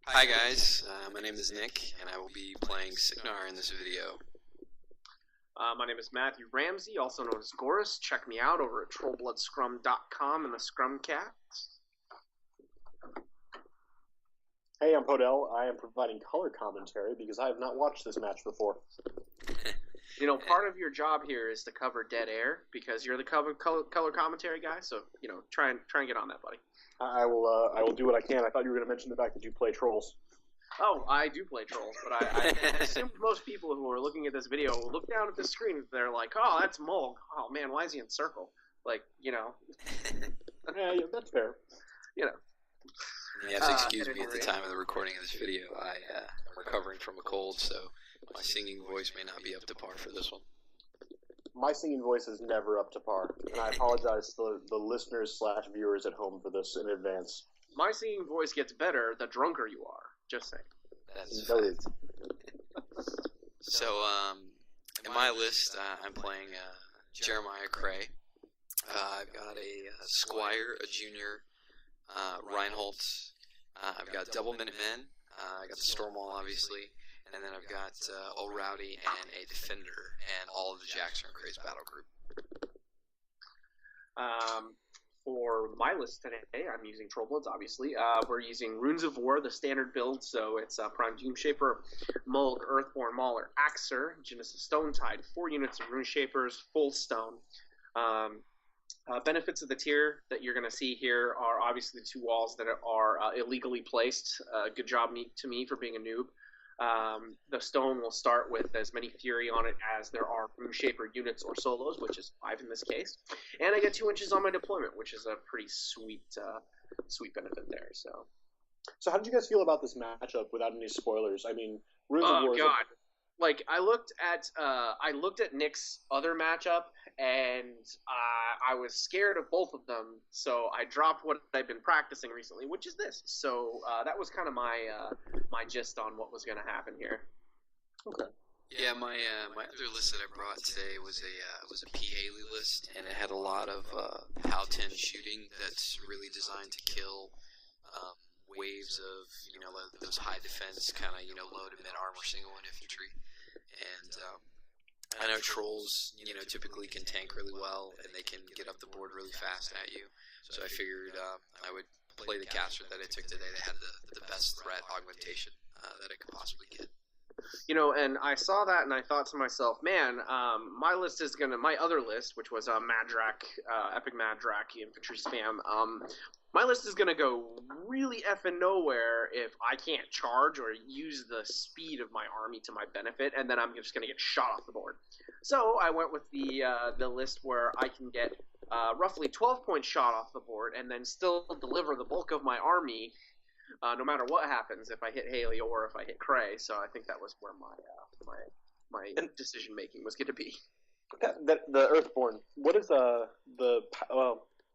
Hi guys, my name is Nick, and I will be playing Cygnar in this video. My name is Matthew Ramsey, also known as Gorus. Check me out over at trollbloodscrum.com and the Scrumcast. Hey, I'm Podell. I am providing color commentary because I have not watched this match before. You know, part of your job here is to cover dead air because you're the color commentary guy. So try and get on that, buddy. I will do what I can. I thought you were going to mention the fact that you play trolls. Oh, I do play trolls, but I assume most people who are looking at this video will look down at the screen. They're like, "Oh, that's Mulg. Oh man, why is he in circle?" Yeah, that's fair. You have to excuse me at the time of the recording of this video. I'm recovering from a cold, so my singing voice may not be up to par for this one. My singing voice is never up to par, and I apologize to the listeners/viewers at home for this in advance. My singing voice gets better the drunker you are. Just saying. That's noted. So, in my list, I'm playing Jeremiah Cray. I've got a Squire, a Junior, Reinholdt. I've got Double Minutemen. I got the Stormwall, obviously. And then I've got O'Rowdy and a Defender, and all of the Jackson Cray's battle group. For my list today, I'm using Trollbloods, obviously. We're using Runes of War, the standard build, so it's Prime Doom Shaper, Mulg, Earthborn, Mauler, Axer, Genesis Stonetide, 4 units of Rune Shapers, full stone. Benefits of the tier that you're going to see here are obviously the 2 walls that are illegally placed. Good job to me for being a noob. The stone will start with as many fury on it as there are Rune Shaper units or solos, which is 5 in this case. And I get 2 inches on my deployment, which is a pretty sweet benefit there. So how did you guys feel about this matchup without any spoilers? I mean, Runes of War. Oh God! Like I looked at Nick's other matchup, and I was scared of both of them, so I dropped what I've been practicing recently, which is this. So that was kind of my gist on what was going to happen here. Okay. Yeah, my other list that I brought today was a P. Haley list, and it had a lot of PAL 10 shooting that's really designed to kill waves of those high defense kind of low to mid armor single one infantry. And I know trolls typically can tank really well, and they can get up the board really fast at you. So I figured I would play the caster that I took today that had the best threat augmentation that I could possibly get. And I saw that, and I thought to myself, man, my other list, which was Madrak, Epic Madrak infantry spam. My list is going to go really effing nowhere if I can't charge or use the speed of my army to my benefit, and then I'm just going to get shot off the board. So I went with the list where I can get roughly 12 points shot off the board and then still deliver the bulk of my army no matter what happens if I hit Haley or if I hit Cray. So I think that was where my decision making was going to be. The Earthborn. What is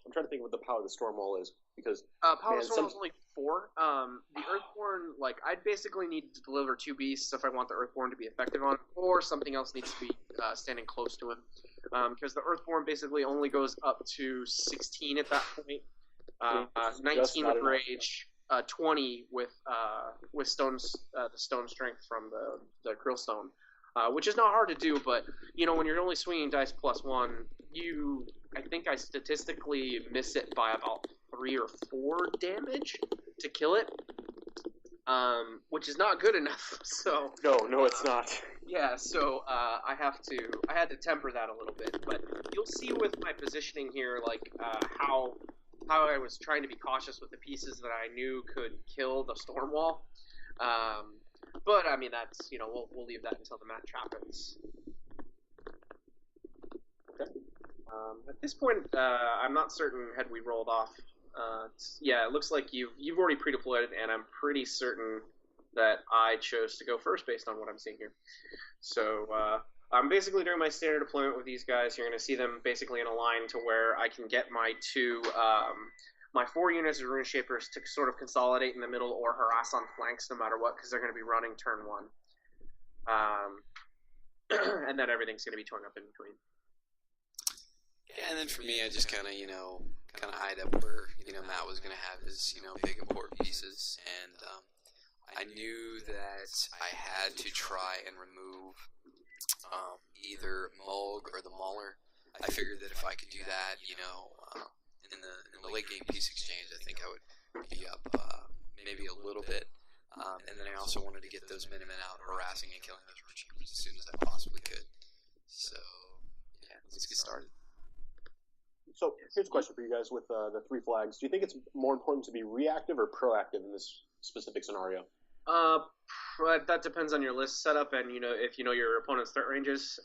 I'm trying to think of what the power of the Stormwall is, because power of Stormwall is only 4. The Earthborn, I'd basically need to deliver 2 beasts if I want the Earthborn to be effective on, or something else needs to be standing close to him, because the Earthborn basically only goes up to 16 at that point. 19 with rage. 20 with stones, the stone strength from the Krillstone, which is not hard to do. But when you're only swinging dice +1, I think I statistically miss it by about 3 or 4 damage to kill it, which is not good enough. So no, it's not. Yeah, so I had to temper that a little bit, but you'll see with my positioning here, how I was trying to be cautious with the pieces that I knew could kill the Stormwall. But I mean, that's we'll leave that until the match happens. Okay. At this point, I'm not certain had we rolled off. Yeah, it looks like you've already pre-deployed, and I'm pretty certain that I chose to go first based on what I'm seeing here. So I'm basically doing my standard deployment with these guys. You're going to see them basically in a line to where I can get my 4 units of Rune Shapers to sort of consolidate in the middle or harass on flanks no matter what, because they're going to be running turn 1. And then everything's going to be torn up in between. Yeah, and then for me, I just kind of eyed up where Matt was going to have his big important pieces, and I knew that I had to try and remove either Mulg or the Mauler. I figured that if I could do that, in the late game piece exchange, I think I would be up maybe a little bit. And then I also wanted to get those Minimen out harassing and killing those Runekeepers as soon as I possibly could. So, yeah, let's get started. So here's a question for you guys with the 3 flags. Do you think it's more important to be reactive or proactive in this specific scenario? That depends on your list setup and if you know your opponent's threat ranges.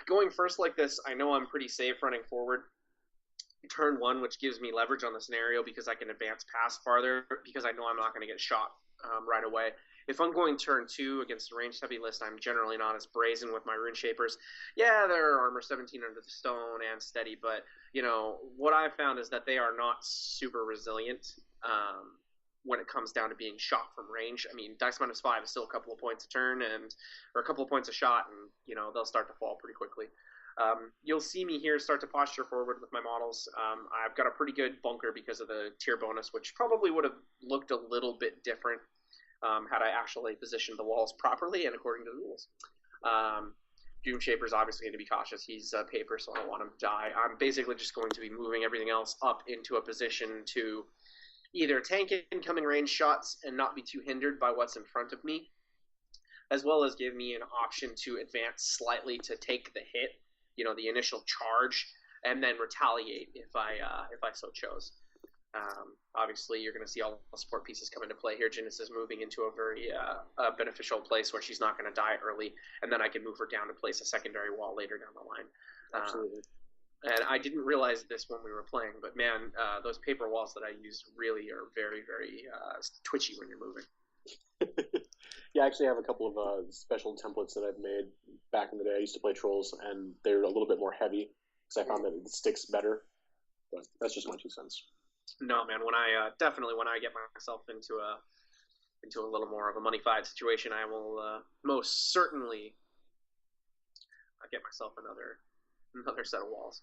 Going first like this, I know I'm pretty safe running forward. Turn 1, which gives me leverage on the scenario because I can advance past farther because I know I'm not going to get shot right away. If I'm going turn 2 against a ranged heavy list, I'm generally not as brazen with my Rune Shapers. Yeah, they're armor 17 under the stone and steady, but what I've found is that they are not super resilient when it comes down to being shot from range. I mean, dice minus 5 is still a couple of points a turn or a couple of points a shot, and they'll start to fall pretty quickly. You'll see me here start to posture forward with my models. I've got a pretty good bunker because of the tier bonus, which probably would have looked a little bit different had I actually positioned the walls properly and according to the rules. Doom Shaper's obviously going to be cautious. He's paper, so I don't want him to die. I'm basically just going to be moving everything else up into a position to either tank incoming range shots and not be too hindered by what's in front of me, as well as give me an option to advance slightly to take the hit, the initial charge, and then retaliate if I so chose. Obviously, you're going to see all the support pieces come into play here. Janice is moving into a very beneficial place where she's not going to die early, and then I can move her down to place a secondary wall later down the line. Absolutely. And I didn't realize this when we were playing, but man, those paper walls that I use really are very, very twitchy when you're moving. Yeah, I actually have a couple of special templates that I've made back in the day. I used to play Trolls, and they're a little bit more heavy because I found that it sticks better. But that's just my 2 cents. No, man. When I get myself into a little more of a money fight situation, I will most certainly get myself another set of walls.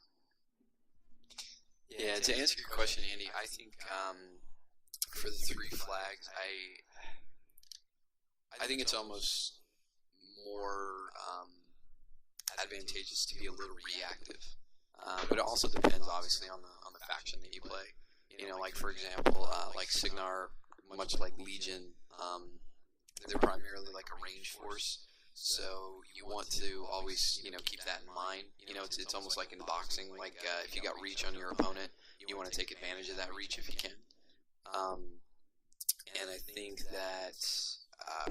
Yeah, to answer your question, Andy, I think for the 3 flags, I think it's almost more advantageous to be a little reactive, but it also depends, obviously, on the faction that you play. Like for example, like Cygnar, much like Legion, they're primarily like a range force. So you want to always, keep that in mind. It's almost like in boxing. Like if you got reach on your opponent, you want to take advantage of that reach if you can. And I think that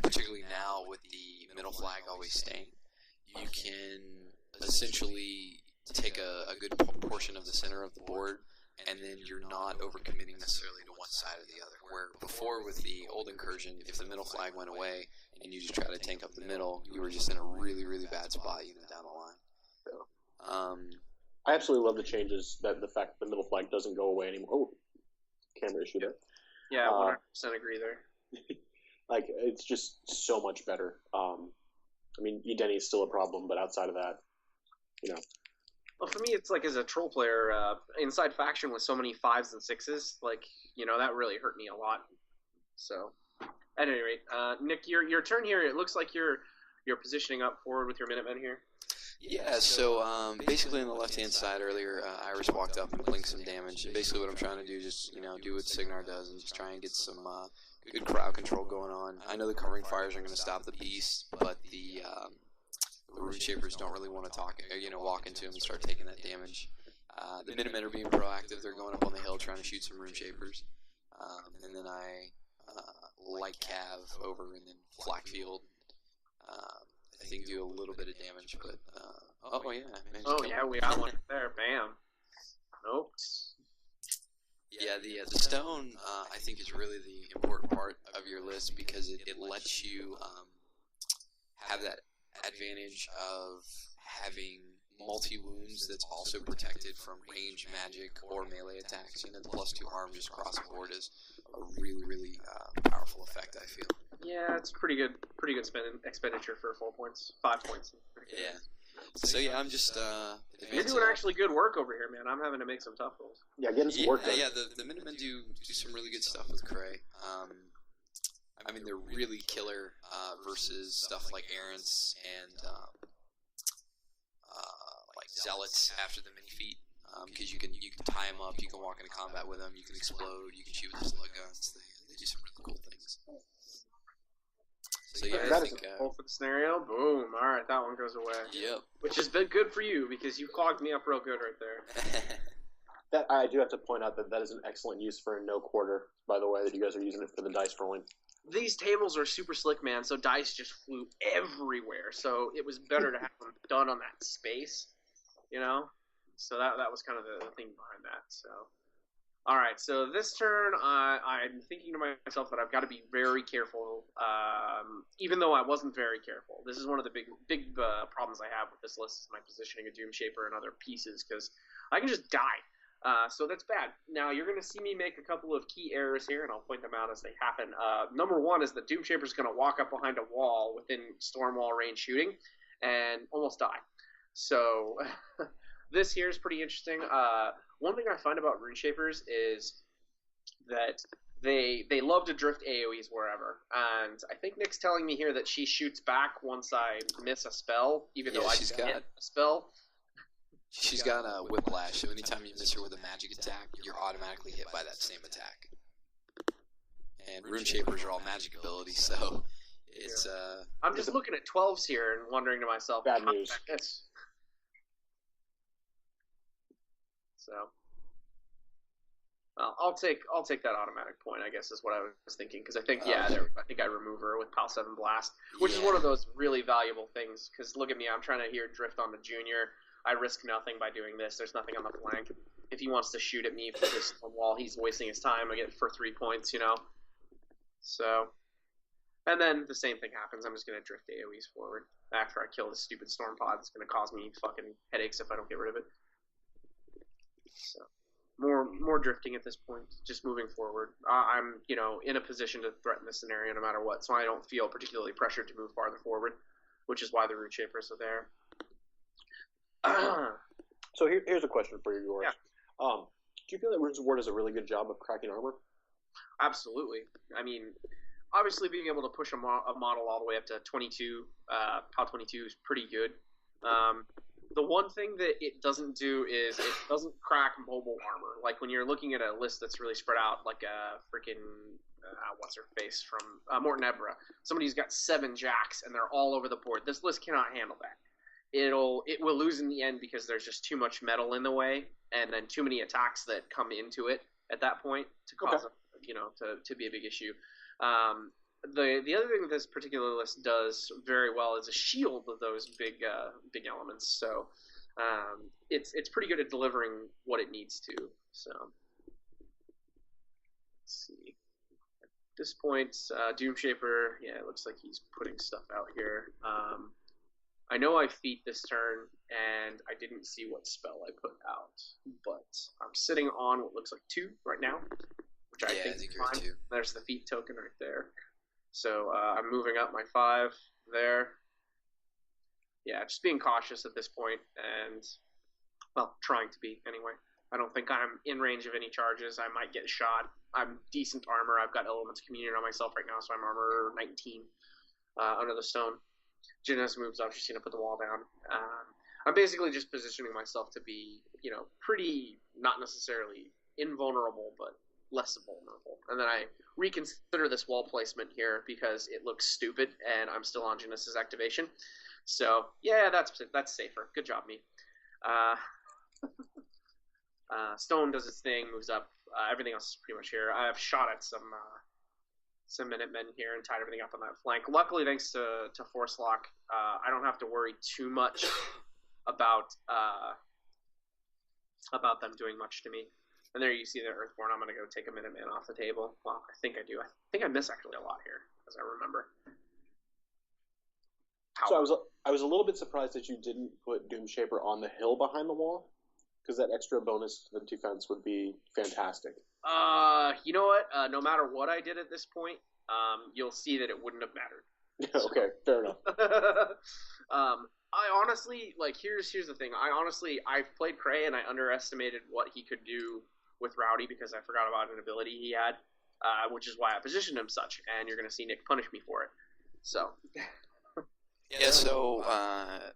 particularly now with the middle flag always staying, you can essentially take a good portion of the center of the board, and then you're not overcommitting necessarily to one side or the other. Where before with the old incursion, if the middle flag went away and you just try to tank up the middle, you were just in a really, really bad spot down the line. I absolutely love the changes, that the fact that the middle flag doesn't go away anymore. Oh, camera issue there. Yeah, 100% agree there. Like, it's just so much better. I mean, Edeni is still a problem, but outside of that, Well, for me, it's like as a troll player, inside faction with so many 5s and 6s, like, that really hurt me a lot. So, at any rate, Nick, your turn here. It looks like you're positioning up forward with your Minutemen here. Yeah, so basically on the left-hand side earlier, Iris walked up and blinked some damage. And basically what I'm trying to do is just, do what Cygnar does and just try and get some good crowd control going on. I know the covering fires are going to stop the beast, but the Rune Shapers don't really want to walk into him and start taking that damage. The Minutemen are being proactive. They're going up on the hill trying to shoot some Rune Shapers. And then I light Cav over and then Flak Field. I think do a little bit of damage, but we got one there. Bam. Nope. Yeah, the stone I think is really the important part of your list because it lets you have that advantage of having multi-wounds that's also protected from range, magic, or melee attacks. The +2 harm just across the board is a really, really powerful effect, I feel. Yeah, it's pretty good expenditure for 4 points, 5 points. Yeah. So yeah, I'm just you're doing actually good work over here, man. I'm having to make some tough rolls. Yeah, getting some work done. Yeah, the Minutemen do some really good stuff with Cray. I mean, they're really killer versus stuff like errants and like zealots after the mini feat. Because you can tie them up, you can walk into combat with them, you can explode, you can shoot with the slug guns. They do some really cool things. So yeah, I think for the scenario. Boom. All right, that one goes away. Yep. Which has been good for you because you clogged me up real good right there. That I do have to point out that is an excellent use for a no quarter. By the way, that you guys are using it for the dice rolling. These tables are super slick, man. So dice just flew everywhere. So it was better to have them done on that space, you know. So that was kind of the thing behind that. So. All right, so this turn, I'm thinking to myself that I've got to be very careful, even though I wasn't very careful. This is one of the big problems I have with this list, is my positioning of Doomshaper and other pieces, because I can just die. So that's bad. Now, you're going to see me make a couple of key errors here, and I'll point them out as they happen. Number one is that Doomshaper's going to walk up behind a wall within Stormwall range shooting and almost die. So this here is pretty interesting. One thing I find about RuneShapers is that they love to drift AoEs wherever. And I think Nick's telling me here that she shoots back once I miss a spell, even though I just hit a spell. She's got a whiplash, so anytime you miss her with a magic attack, you're automatically hit by that same attack. And RuneShapers are all magic abilities, so it's... I'm just looking at 12s here and wondering to myself... Bad news. So, well, I'll take that automatic point, I guess, is what I was thinking, because I think I think I remove her with PAL 7 Blast, which is one of those really valuable things. Because look at me, I'm trying to here drift on the junior. I risk nothing by doing this. There's nothing on the flank. If he wants to shoot at me from this wall, he's wasting his time. I get it for 3 points, you know. So, and then the same thing happens. I'm just gonna drift AoEs forward after I kill this stupid storm pod. It's gonna cause me fucking headaches if I don't get rid of it. So, more drifting at this point, just moving forward. I'm, in a position to threaten this scenario no matter what, so I don't feel particularly pressured to move farther forward, which is why the Root Shapers are there. So here's a question for you, yours. Yeah. Do you feel that Runes of War does a really good job of cracking armor? Absolutely. I mean, obviously being able to push a model all the way up to 22, PAL 22 is pretty good. The one thing that it doesn't do is it doesn't crack mobile armor. Like when you're looking at a list that's really spread out, like a freaking what's her face from Morton Ebra. Somebody who's got 7 jacks and they're all over the board. This list cannot handle that. It will lose in the end because there's just too much metal in the way, and then too many attacks that come into it at that point to cause to be a big issue. The other thing that this particular list does very well is a shield of those big elements. So it's pretty good at delivering what it needs to. So let's see. At this point, Doomshaper, it looks like he's putting stuff out here. I know I feat this turn, and I didn't see what spell I put out, but I'm sitting on what looks like 2 right now, which I think is fine. 2. There's the feat token right there. So I'm moving up my 5 there. Yeah, just being cautious at this point, and, well, trying to be anyway. I don't think I'm in range of any charges. I might get shot. I'm decent armor. I've got Elements Communion on myself right now, so I'm armor 19 under the stone. Janice moves up. She's going to put the wall down. I'm basically just positioning myself to be, pretty, not necessarily invulnerable, but less vulnerable. And then I reconsider this wall placement here because it looks stupid, and I'm still on Janice's activation. So, yeah, that's safer. Good job, me. Stone does its thing, moves up. Everything else is pretty much here. I have shot at some Minutemen here and tied everything up on that flank. Luckily, thanks to Force Lock, I don't have to worry too much about them doing much to me. And there you see the Earthborn. I'm going to go take a Minuteman off the table. Well, I think I do. I think I miss actually a lot here, as I remember. So I was a little bit surprised that you didn't put Doomshaper on the hill behind the wall, because that extra bonus to the defense would be fantastic. You know what? No matter what I did at this point, you'll see that it wouldn't have mattered. Okay, fair enough. I honestly, here's the thing. I've played Cray, and I underestimated what he could do with Rowdy because I forgot about an ability he had. which is why I positioned him such, and you're going to see Nick punish me for it. So. Yeah, so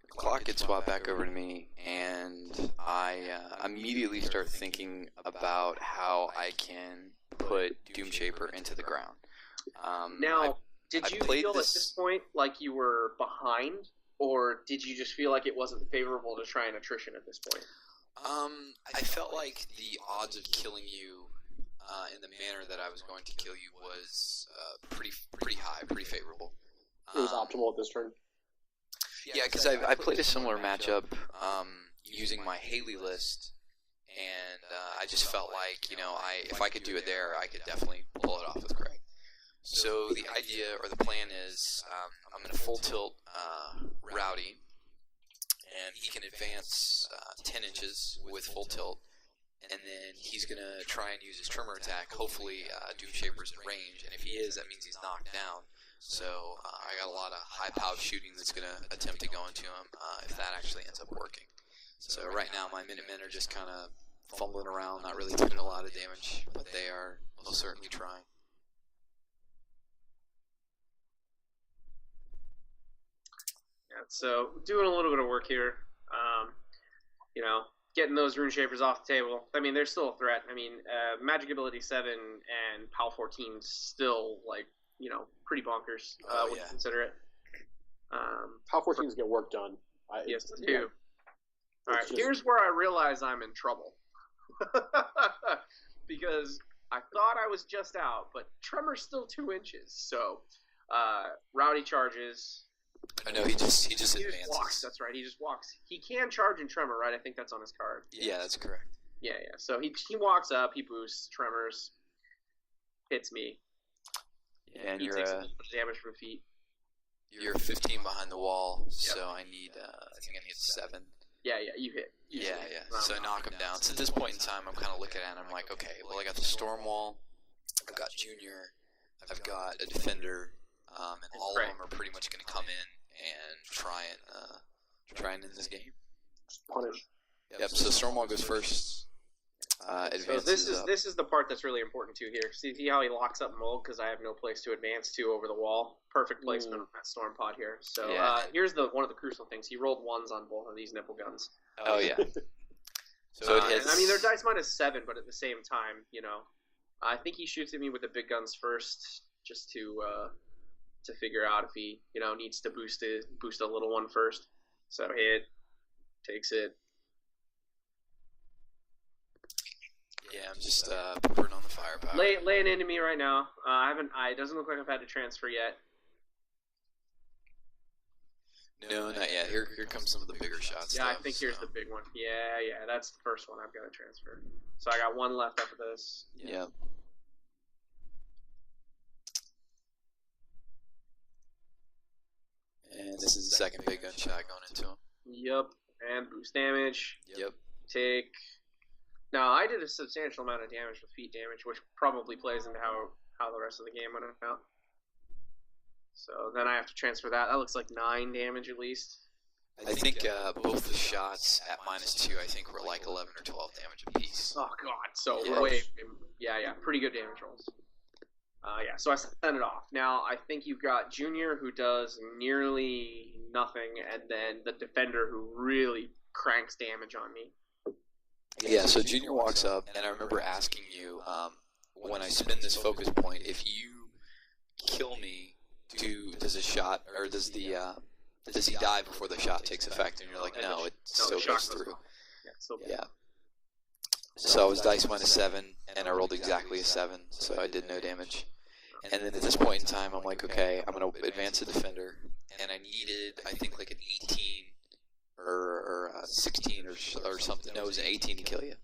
clock gets swapped back over to me, and I immediately start thinking about how I can put Doomshaper into the ground. Now, did you feel at this point like you were behind, or did you just feel like it wasn't favorable to try an attrition at this point? I felt like the odds of killing you in the manner that I was going to kill you was pretty high, pretty favorable. It was optimal at this turn. Yeah, because I played a similar matchup using my Haley list, and I just felt like, if I could do it there, I could definitely pull it off with Craig. So the idea or the plan is I'm going to full tilt Rowdy, and he can advance 10 inches with full tilt, and then he's going to try and use his Tremor attack. Hopefully Doomshaper's in range, and if he is, that means he's knocked down. So I got a lot of high-power shooting that's going to attempt to go into him if that actually ends up working. So right now my Minutemen are just kind of fumbling around, not really doing a lot of damage, but they are most certainly trying. Yeah, so doing a little bit of work here. Getting those Rune Shapers off the table. I mean, they're still a threat. I mean, Magic Ability 7 and PAL 14 still, pretty bonkers, when you consider it. PAL 14s get work done. Yes, they do. All right, here's where I realize I'm in trouble. Because I thought I was just out, but Tremor's still 2 inches. So, Rowdy charges. Oh, no, he just advances. Walks, that's right, he just walks. He can charge in Tremor, right? I think that's on his card. Yeah, that's correct. Yeah. So he walks up, he boosts, Tremors, hits me. Yeah, and he takes a little bit of damage from feet. You're 15 behind the wall, so I need, I think I need 7. Yeah, you hit. Yeah. So I knock him down. So at this point in time, I'm kind of looking at it, and I'm like, okay, well, I got the Storm Wall, I've got Junior, I've got a Defender, and all of them are pretty much going to come in and try and end this game. Just punish. Yep. So Stormwall goes first. Advances so this is the part that's really important too here. See how he locks up Mold because I have no place to advance to over the wall. Perfect placement on that Storm Pod here. So here's one of the crucial things. He rolled 1s on both of these nipple guns. Oh yeah. So it hits. I mean, they're dice -7, but at the same time, I think he shoots at me with the big guns first, just to figure out if he, needs to boost a little one first. So hit, takes it. Yeah, I'm just putting on the firepower. Laying into me right now. It doesn't look like I've had to transfer yet. No, not yet. Here comes some of the bigger shots. Yeah, I think here's the big one. Yeah, that's the first one I've got to transfer. So I got 1 left after this. Yeah. And this is the second big gunshot going into him. Yep, and boost damage. Yep. Take. Now, I did a substantial amount of damage with feet damage, which probably plays into how the rest of the game went out. So then I have to transfer that. That looks like 9 damage at least. I think both the shots at -2, I think, were like 11 or 12 damage apiece. Oh, God. So, yeah. pretty good damage rolls. So I sent it off. Now, I think you've got Junior, who does nearly nothing, and then the Defender, who really cranks damage on me. Yeah, so Junior walks up, and I remember asking you, when I spin this focus point, if you kill me, does he die before the shot takes effect? And you're like, no, it still goes through. Yeah. So I was dice -7, and I rolled exactly a 7, so I did no damage. And then at this point in time, I'm like, okay, I'm going to advance a Defender, and I needed, I think, like an 18 or 16 or something. No, it was an 18 to kill you.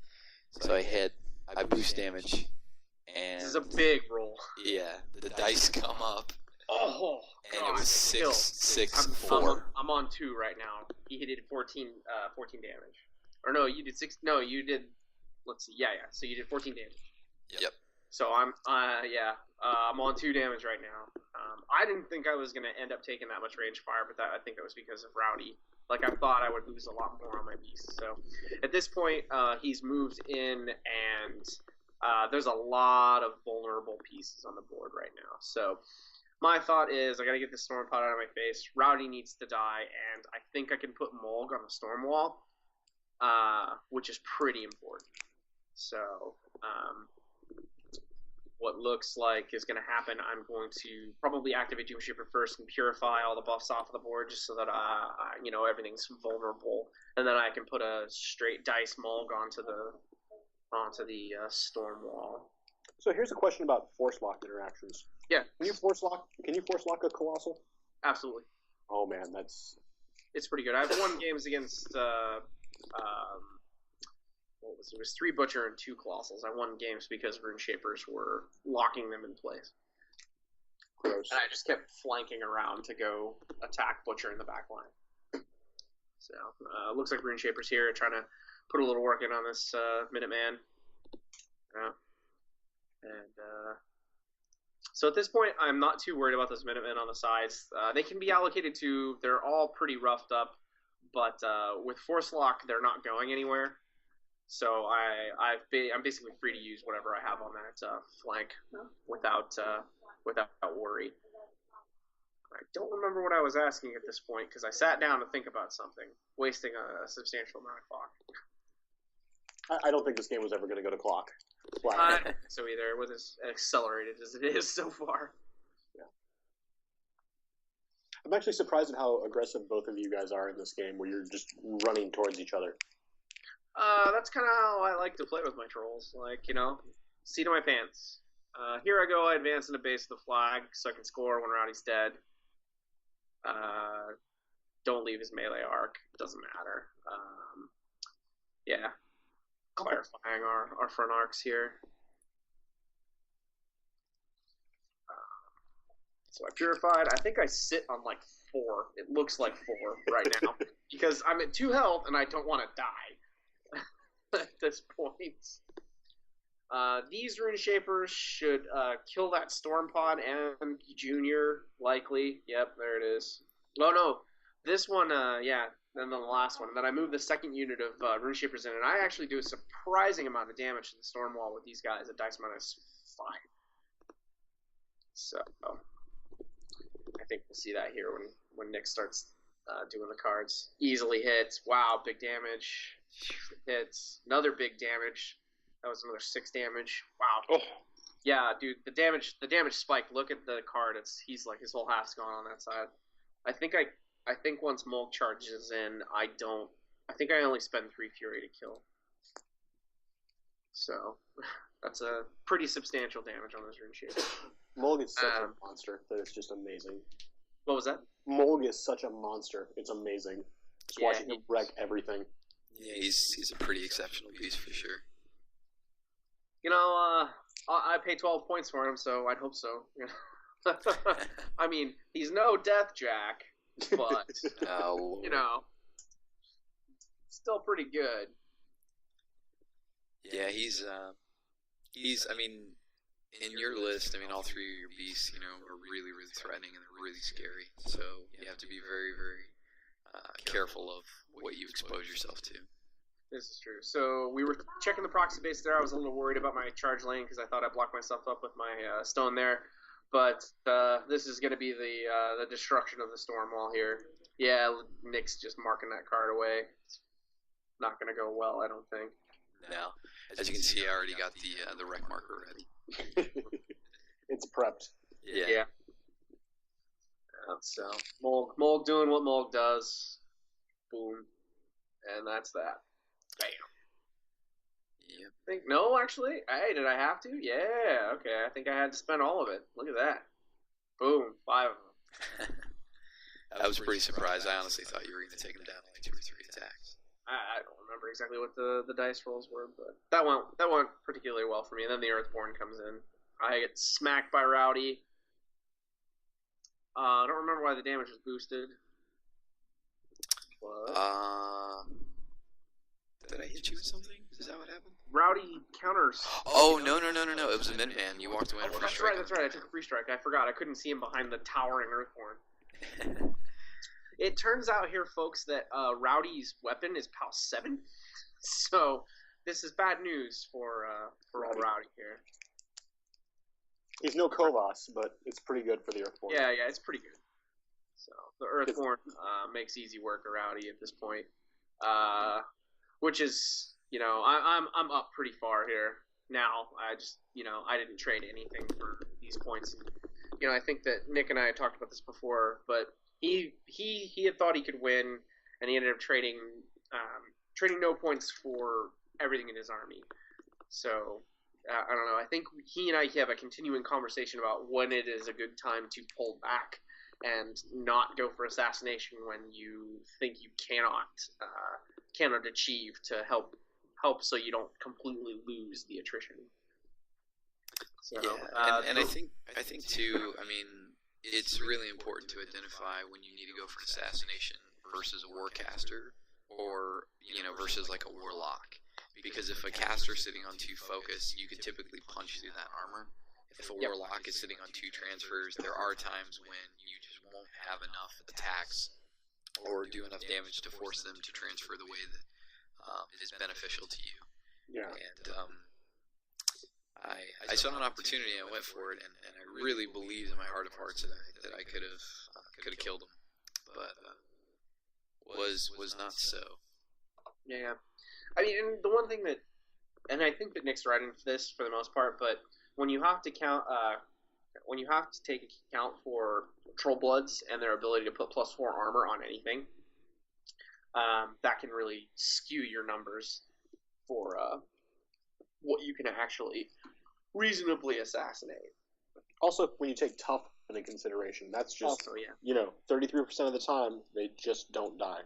So I hit, I boost damage, and... This is a big roll. Yeah, the dice come up. Oh, and God. It was 6, 4. I'm on 2 right now. He did 14 damage. Or no, you did 6. No, you did. Let's see. Yeah. So you did 14 damage. Yep. So I'm on 2 damage right now. I didn't think I was gonna end up taking that much range fire, but I think that was because of Rowdy. Like, I thought I would lose a lot more on my beast. So at this point, he's moved in and there's a lot of vulnerable pieces on the board right now. So my thought is I got to get the storm pod out of my face. Rowdy needs to die, and I think I can put Mulg on the storm wall, which is pretty important. So what looks like is going to happen, I'm going to probably activate Doom Shaper first and purify all the buffs off of the board just so that everything's vulnerable, and then I can put a straight dice Mulg onto the storm wall. So here's a question about force lock interactions. Yeah. Can you force lock a colossal? Absolutely. Oh man, it's pretty good. I've won games against it was 3 Butcher and 2 Colossals. I won games because Rune Shapers were locking them in place. Gross. And I just kept flanking around to go attack Butcher in the back line. So, looks like Rune Shapers here trying to put a little work in on this Minuteman. So at this point, I'm not too worried about those Minutemen on the sides. They can be allocated to, they're all pretty roughed up, but with Force Lock, they're not going anywhere. So I'm basically free to use whatever I have on that flank without worry. I don't remember what I was asking at this point because I sat down to think about something, wasting a substantial amount of clock. I don't think this game was ever going to go to clock. I don't think so either, with as accelerated as it is so far. Yeah. I'm actually surprised at how aggressive both of you guys are in this game, where you're just running towards each other. That's kind of how I like to play with my trolls. Like, seat of my pants. Here I go, I advance in the base of the flag so I can score when Rowdy's dead. Don't leave his melee arc. Doesn't matter. Yeah. Clarifying our front arcs here. So I purified. I think I sit on like 4. It looks like 4 right now. Because I'm at 2 health and I don't want to die at this point. These Rune Shapers should kill that Storm Pod and Junior, likely. Yep, there it is. Oh no, this one, yeah, and then the last one. And then I move the second unit of Rune Shapers in, and I actually do a surprising amount of damage to the Storm Wall with these guys at dice -5. So, I think we'll see that here when Nick starts doing the cards. Easily hits. Wow, big damage. Hits. Another big damage. That was another 6 damage. Wow. Oh. Yeah, dude, the damage spike. Look at the card. He's like his whole half's gone on that side. I think once Mulg charges in, I think I only spend 3 Fury to kill. So that's a pretty substantial damage on this Rune Shaper. Mulg is such a monster that it's just amazing. What was that? Mulg is such a monster. It's amazing. Just watching him wreck everything. Yeah, he's a pretty exceptional piece for sure. I pay 12 points for him, so I'd hope so. I mean, he's no Death Jack, but still pretty good. Yeah, he's. I mean, in your list, I mean, all 3 of your beasts, are really, really threatening and they're really scary. So you have to be very, very careful of what you expose yourself to. This is true. So we were checking the proxy base there. I was a little worried about my charge lane because I thought I blocked myself up with my stone there. But this is going to be the destruction of the storm wall here. Yeah, Nick's just marking that card away. It's not going to go well, I don't think. No. As you can see, I already got the wreck marker ready. It's prepped. Yeah. So Mulg doing what Mulg does. Boom. And that's that. Bam. Yep. No, actually. Hey, did I have to? Yeah, okay. I think I had to spend all of it. Look at that. Boom. 5 of them. I was pretty surprised. I honestly thought you were going to take him down in like 2 or 3 attacks. I don't remember exactly what the dice rolls were, but that went particularly well for me. And then the Earthborn comes in. I get smacked by Rowdy. I don't remember why the damage was boosted. But... Did I hit you with something? Is that what happened? Rowdy counters. Oh, no. It was a Minuteman. You walked away on a free strike. That's right. I took a free strike. I forgot. I couldn't see him behind the towering Earthborn. It turns out here, folks, that Rowdy's weapon is PAL 7. So this is bad news for old Rowdy here. He's no Kovas, but it's pretty good for the Earthborn. Yeah, it's pretty good. So the Earthborn makes easy work of Rowdy at this point, which is, I'm up pretty far here now. I just, I didn't trade anything for these points. I think that Nick and I had talked about this before, but he had thought he could win, and he ended up trading no points for everything in his army. So I don't know. I think he and I have a continuing conversation about when it is a good time to pull back and not go for assassination when you think you cannot achieve to help so you don't completely lose the attrition. So, and I think too. I mean, it's really important to identify when you need to go for an assassination versus a warcaster, or versus like a warlock. Because if a caster's sitting on 2 focus, you could typically punch through that armor. If a warlock is sitting on 2 transfers, there are times when you just won't have enough attacks or do enough damage to force them to transfer the way that is beneficial to you. Yeah. And I saw an opportunity, I went for it, and I really believed in my heart of hearts that I could have killed him, but was not so. Yeah. I mean, and the one thing that, and I think that Nick's right in this for the most part, but when you have to take account for Trollbloods and their ability to put +4 armor on anything, that can really skew your numbers for what you can actually reasonably assassinate. Also, when you take tough into consideration, that's just 33% of the time they just don't die.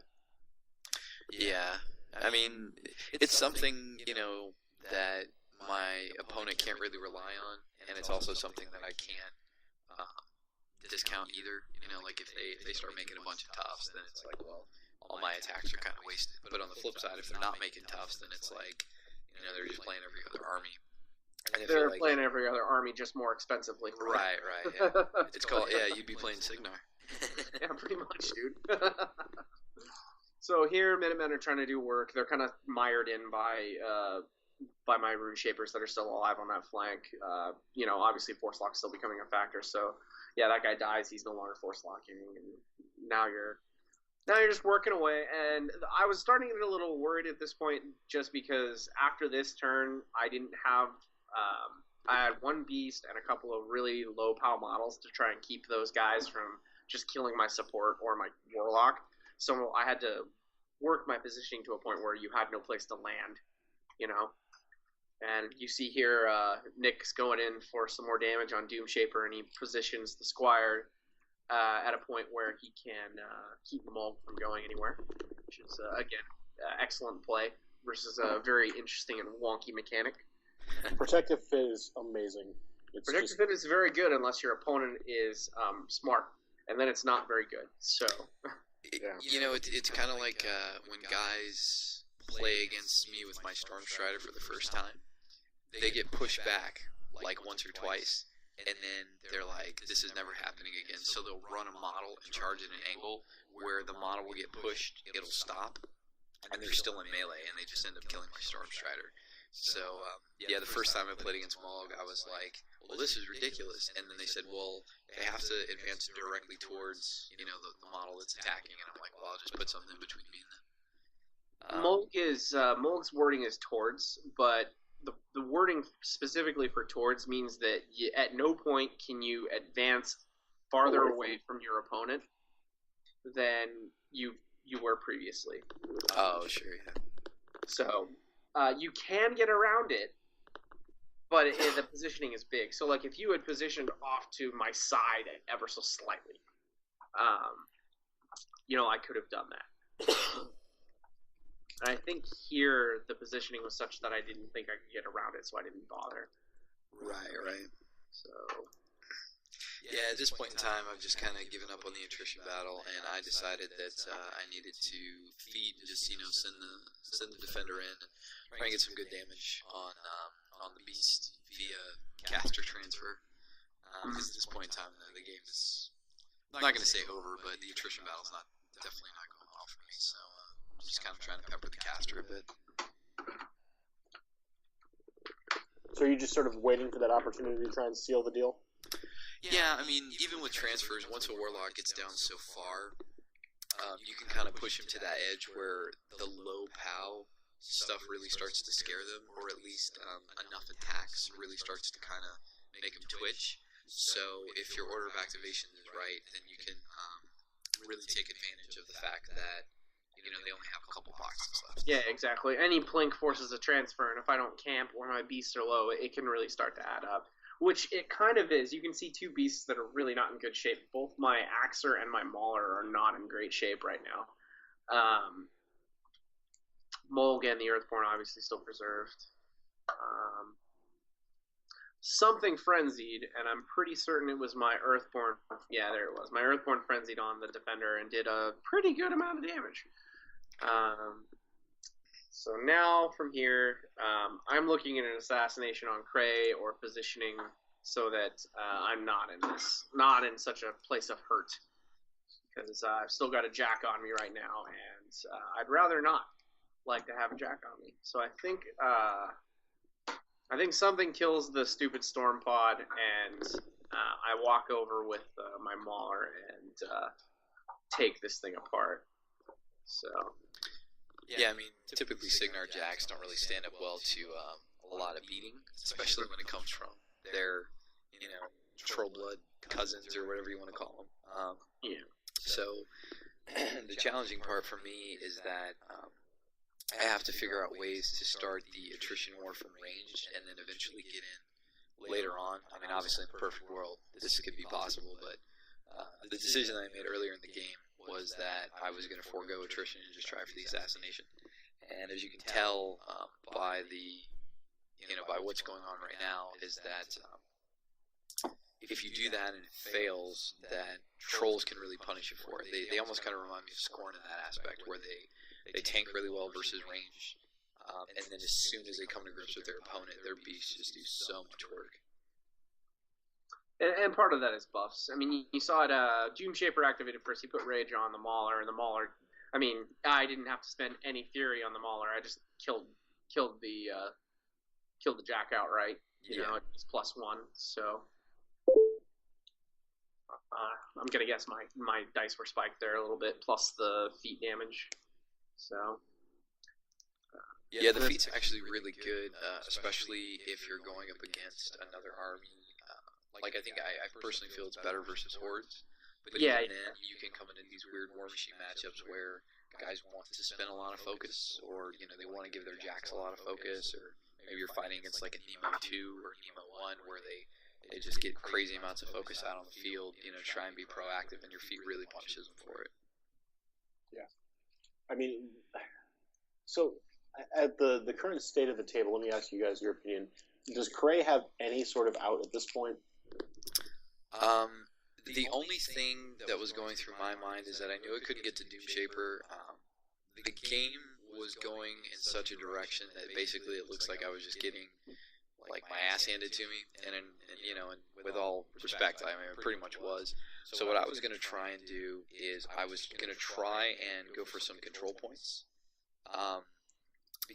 Yeah. I mean, it's something, that my opponent can't really rely on, and it's also something that I can't discount either. Like if they start making a bunch of toughs, then it's like, well, all my attacks are kind of wasted. But on the flip side, if they're not making toughs, then it's like, they're just playing every other army. And they're playing every other army just more expensively. Right, yeah. It's called, you'd be playing Cygnar. Yeah, pretty much, dude. So here, Minutemen are trying to do work. They're kind of mired in by my rune shapers that are still alive on that flank. Obviously Force Lock's still becoming a factor. So yeah, that guy dies. He's no longer Force Locking, and now you're just working away. And I was starting to get a little worried at this point, just because after this turn, I didn't have. I had 1 beast and a couple of really low POW models to try and keep those guys from just killing my support or my warlock. So I had to work my positioning to a point where you had no place to land, And you see here, Nick's going in for some more damage on Doom Shaper, and he positions the Squire at a point where he can keep them all from going anywhere, which is, again, excellent play versus a very interesting and wonky mechanic. Protective Fit is amazing. Protective Fit is very good unless your opponent is smart, and then it's not very good. So... It's kind of like when guys play against me with my Storm Strider for the first time. They get pushed back like once or twice, and then they're like, this is never happening again. So they'll run a model and charge at an angle where the model will get pushed, it'll stop, and they're still in melee, and they just end up killing my Storm Strider. So, the first time I played against Mog, I was like, well, this is ridiculous. And then they said, well, they have to advance directly towards, the model that's attacking. And I'm like, well, I'll just put something between me and them. Mog's wording is towards, but the wording specifically for towards means that at no point can you advance farther away from your opponent than you were previously. Oh, sure, yeah. So... you can get around it, but the positioning is big. So, like, if you had positioned off to my side ever so slightly, I could have done that. And I think here the positioning was such that I didn't think I could get around it, so I didn't bother. Right. So... Yeah, at this point in time, I've just kind of given up on the attrition battle, and I decided that I needed to feed and just, send the defender in and try and get some good damage on the beast via caster transfer. Because at this point in time, the game is, I'm not going to say over, but the attrition battle's definitely not going well for me. So I'm just kind of trying to pepper the caster a bit. So are you just sort of waiting for that opportunity to try and seal the deal? Yeah, I mean, even with transfers, once a Warlock gets down so far, you can kind of push him to that edge where the low POW stuff really starts to scare them, or at least enough attacks really starts to kind of make them twitch. So if your order of activation is right, then you can really take advantage of the fact that they only have a couple boxes left. Yeah, exactly. Any plink forces a transfer, and if I don't camp or my beasts are low, it can really start to add up. Which it kind of is. You can see two beasts that are really not in good shape. Both my Axer and my Mauler are not in great shape right now. Mulligan, the Earthborn, obviously still preserved. Something frenzied, and I'm pretty certain it was my Earthborn. Yeah, there it was. My Earthborn frenzied on the defender and did a pretty good amount of damage. So now from here, I'm looking at an assassination on Cray or positioning so that I'm not in such a place of hurt, because I've still got a Jack on me right now, and I'd rather not like to have a Jack on me. So I think something kills the stupid Storm Pod, and I walk over with my Mauler and take this thing apart. So. Yeah, I mean, typically Cygnar Jacks don't really stand up well to a lot of beating, especially when it comes from their, Trollblood cousins or whatever you want to call them. So the challenging part for me is that I have to figure out ways to start the attrition war from range and then eventually get in later on. I mean, obviously in the perfect world this could be possible, but the decision that I made earlier in the game was that I was going to forego attrition and just try for the assassination. And as you can tell by by what's going on right now, is that if you do that and it fails, that trolls can really punish you for it. They almost kind of remind me of Scorn in that aspect, where they tank really well versus range, and then as soon as they come to grips with their opponent, their beasts just do so much work. And part of that is buffs. I mean, you saw it. Doom Shaper activated first. He put Rage on the Mauler, and the Mauler. I mean, I didn't have to spend any Fury on the Mauler. I just killed the Jack outright. It's +1. So I'm gonna guess my dice were spiked there a little bit, plus the feat damage. So. Yeah, the feat's actually really good, especially if you're going up against another army. Like, I think I personally feel it's better versus hordes. But even then, you can come into these weird War Machine matchups where guys want to spend a lot of focus, or, they want to give their Jacks a lot of focus, or maybe you're fighting against, like, a Nemo 2 or Nemo 1 where they just get crazy amounts of focus out on the field, try and be proactive, and your feat really punishes them for it. Yeah. I mean, so at the current state of the table, let me ask you guys your opinion. Does Cray have any sort of out at this point? The only thing that was going through my mind is that I knew I couldn't get to Doom Shaper. The game was going in such a direction that basically it looks like I was just getting like my ass handed to me, and with all respect, I mean, it pretty much was. So what I was going to try and do is I was going to try and go for some control points,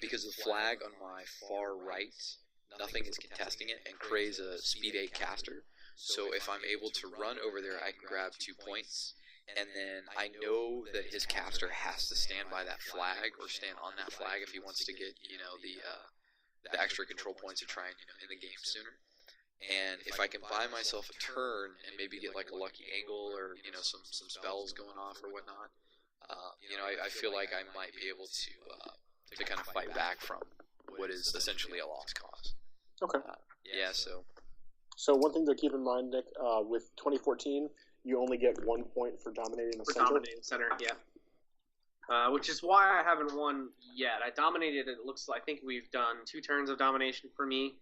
because the flag on my far right, nothing is contesting it, and Cray's a speed 8 caster. So if I'm able to run over there, I can grab 2 points, and then I know that his caster has to stand by that flag or stand on that flag if he wants to get the extra control points to try and in the game sooner. And if I can buy myself a turn and maybe get like a lucky angle or some spells going off or whatnot, I feel like I might be able to kind of fight back from what is essentially a lost cause. Okay. So one thing to keep in mind, Nick, with 2014, you only get 1 point for dominating the center. Dominating center, yeah. Which is why I haven't won yet. I dominated. It looks. I think we've done 2 turns of domination for me,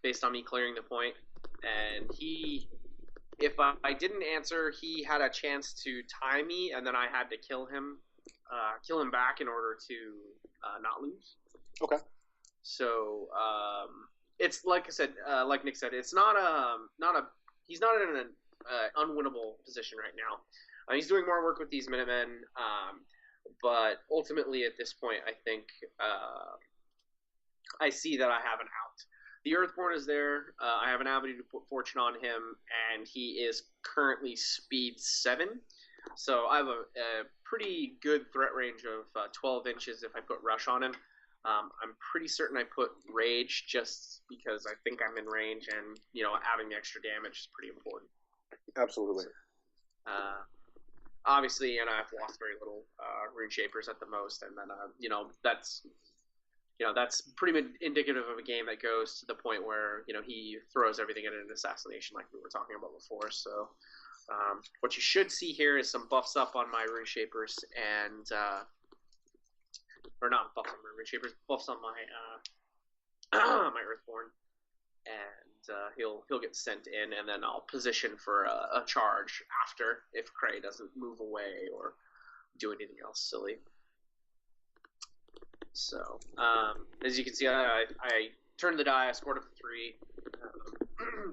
based on me clearing the point. And if I didn't answer, he had a chance to tie me, and then I had to kill him back in order to not lose. Okay. So it's like I said, like Nick said, it's not he's not in an unwinnable position right now. He's doing more work with these Minutemen, but ultimately at this point, I think I see that I have an out. The Earthborn is there. I have an ability to put Fortune on him, and he is currently speed 7. So I have a pretty good threat range of 12 inches if I put Rush on him. I'm pretty certain I put Rage just because I think I'm in range, and having the extra damage is pretty important. Absolutely. Obviously, I've lost very little Rune Shapers at the most, and then that's pretty much indicative of a game that goes to the point where he throws everything at an assassination, like we were talking about before. So what you should see here is some buffs up on my Rune Shapers, and or not buffs on my Rune Shapers, buffs on my my Earthborn, and he'll get sent in, and then I'll position for a charge after if Cray doesn't move away or do anything else silly. So, as you can see, I turned the die, I scored up 3.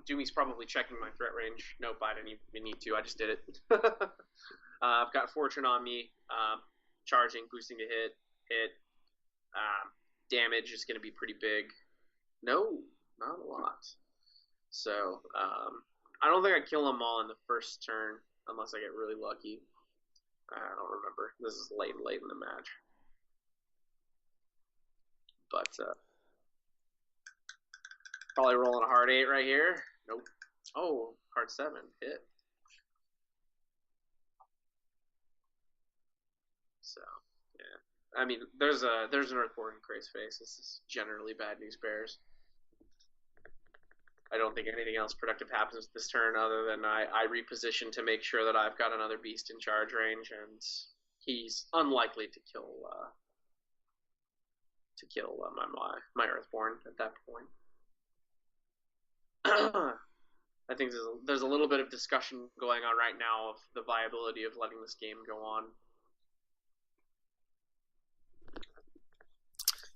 Doomy's probably checking my threat range. Nope, I didn't even need to, I just did it. I've got Fortune on me, charging, boosting to hit. Damage is going to be pretty big. No, not a lot. So, I don't think I kill them all in the first turn, unless I get really lucky. I don't remember. This is late in the match. But, probably rolling a hard 8 right here. Nope. Oh, hard 7. Hit. So, yeah. I mean, there's an Earthborn in Cray's face. This is generally bad news bears. I don't think anything else productive happens this turn other than I reposition to make sure that I've got another beast in charge range, and he's unlikely to kill my Earthborn at that point. I think there's a little bit of discussion going on right now of the viability of letting this game go on.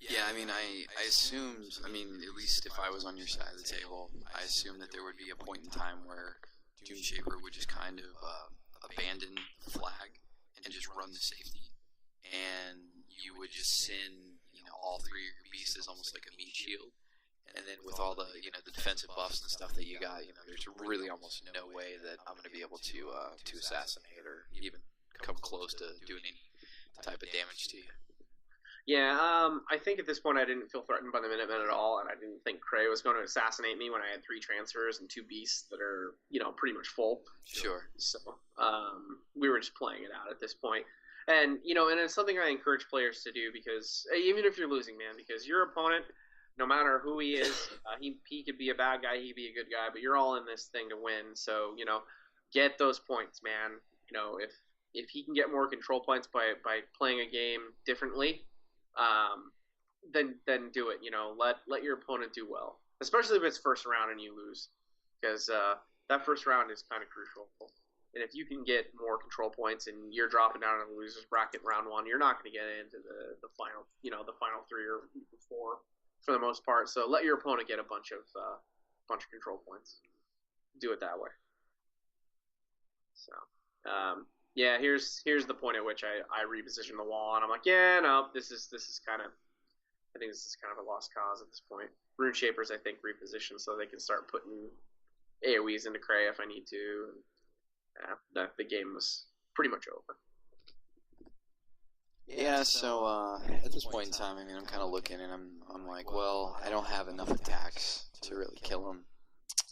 Yeah, I mean, I assumed, at least if I was on your side of the table, I assumed that there would be a point in time where Doomshaper would just kind of abandon the flag and just run the safety, and you would just send, all 3 of your beasts as almost like a meat shield, and then with all the, the defensive buffs and stuff that you got, there's really almost no way that I'm going to be able to assassinate or even come close to doing any type of damage to you. Yeah, I think at this point I didn't feel threatened by the Minutemen at all, and I didn't think Cray was going to assassinate me when I had 3 transfers and 2 beasts that are, pretty much full. Sure. So, we were just playing it out at this point. And, and it's something I encourage players to do, because even if you're losing, man, because your opponent, no matter who he is, he could be a bad guy, he could be a good guy, but you're all in this thing to win. So, get those points, man. If he can get more control points by playing a game differently, then do it. Let your opponent do well, especially if it's first round and you lose, because that first round is kind of crucial. And if you can get more control points and you're dropping down in the losers bracket in round 1, you're not going to get into the final, the final 3 or 4 for the most part. So let your opponent get a bunch of control points. Do it that way. So, yeah, here's the point at which I reposition the wall, and I'm like, yeah, no, this is kind of a lost cause at this point. Rune Shapers, I think, reposition so they can start putting AoEs into Cray if I need to. The game was pretty much over. Yeah, so at this point in time, I'm kind of looking, and I'm like, well, I don't have enough attacks to really kill him,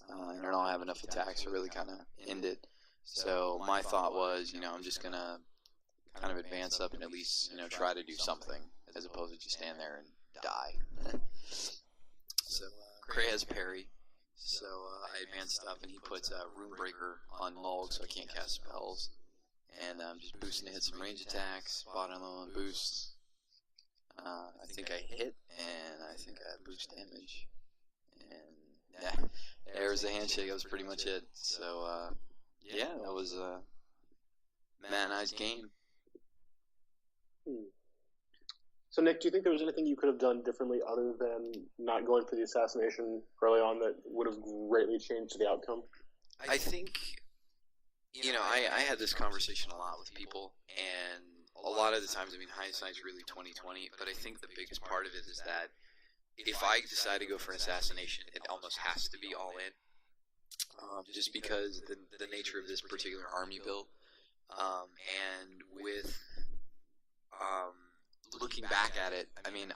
and I don't have enough attacks to really kind of end it. So my thought was, I'm just going to kind of advance up and at least, try to do something, as opposed to just stand there and die. So Cray has parry, so I advanced up, and he puts Runebreaker on Mulg, so I can't cast spells. And I'm just boosting to hit some range attacks, bottom on boost. I think I hit, and I think I boost damage. And yeah, there's the handshake, that was pretty much it. So, yeah, that was a nice game. So, Nick, do you think there was anything you could have done differently other than not going for the assassination early on that would have greatly changed the outcome? I think, I had this conversation a lot with people, and a lot of the times, hindsight's really 20/20, but I think the biggest part of it is that if I decide to go for an assassination, it almost has to be all in, just because the nature of this particular army build, and with looking back at it, I think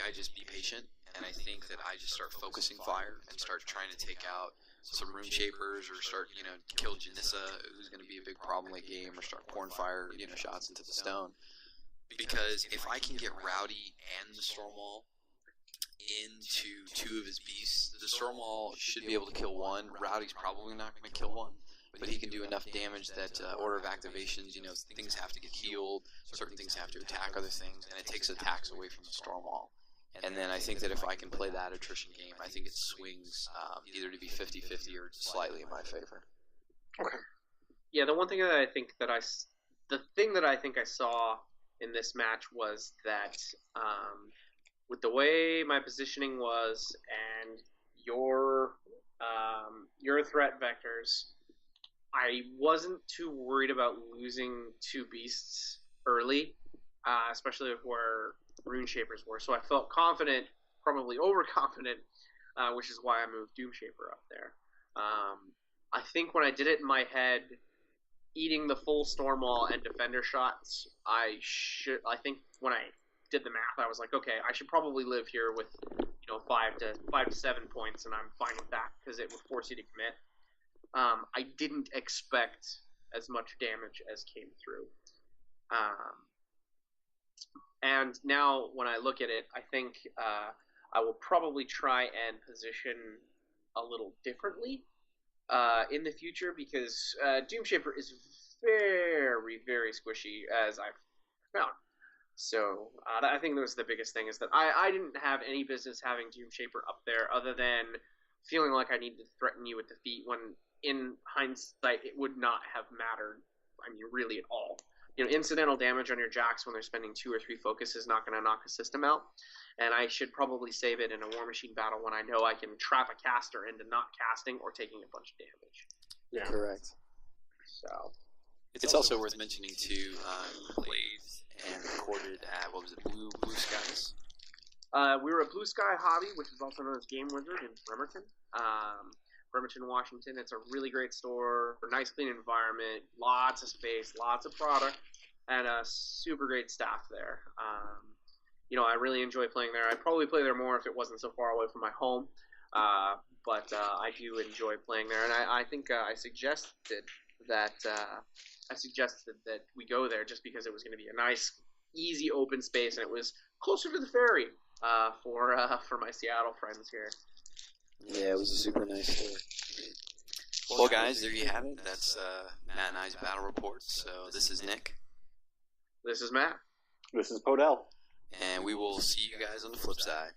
I just be patient, and I think that I just start focusing fire and start trying to take out some rune shapers, or start, kill Janissa, who's going to be a big problem late game, or start pouring fire, shots into the stone. Because if I can get Rowdy and the Stormwall into 2 of his beasts, the Stormwall should be able to kill 1. Rowdy's probably not going to kill 1, but he can do enough damage that order of activations, things have to get healed, certain things have to attack other things, and it takes attacks away from the Stormwall. And then I think that if I can play that attrition game, I think it swings either to be 50-50 or slightly in my favor. Okay. Yeah, the thing that I think I saw in this match was that with the way my positioning was and your threat vectors, I wasn't too worried about losing 2 beasts early, especially where Rune Shapers were. So I felt confident, probably overconfident, which is why I moved Doom Shaper up there. I think when I did it in my head, eating the full Stormwall and Defender shots, I think when I did the math, I was like, okay, I should probably live here with 5 to 7 points, and I'm fine with that because it would force you to commit. I didn't expect as much damage as came through. And now when I look at it, I think I will probably try and position a little differently in the future, because Doom Shaper is very, very squishy, as I've found. So I think that was the biggest thing, is that I didn't have any business having Doom Shaper up there other than feeling like I needed to threaten you with defeat, when in hindsight it would not have mattered, really at all. Incidental damage on your jacks when they're spending 2 or 3 focus is not going to knock a system out, and I should probably save it in a War Machine battle when I know I can trap a caster into not casting or taking a bunch of damage. Yeah, correct. So it's also worth mentioning too. Played and recorded at Blue Skies. We were at Blue Sky Hobby, which is also known as Game Wizard, in Bremerton. Bremerton, Washington. It's a really great store, a nice clean environment, lots of space, lots of product, and a super great staff there. I really enjoy playing there. I'd probably play there more if it wasn't so far away from my home, but I do enjoy playing there, and I think I suggested that we go there just because it was going to be a nice, easy open space, and it was closer to the ferry for my Seattle friends here. Yeah, it was a super nice store. Well, guys, there you have it. That's Matt and I's battle report. So this is Nick. This is Matt. This is Podell. And we will see you guys on the flip side.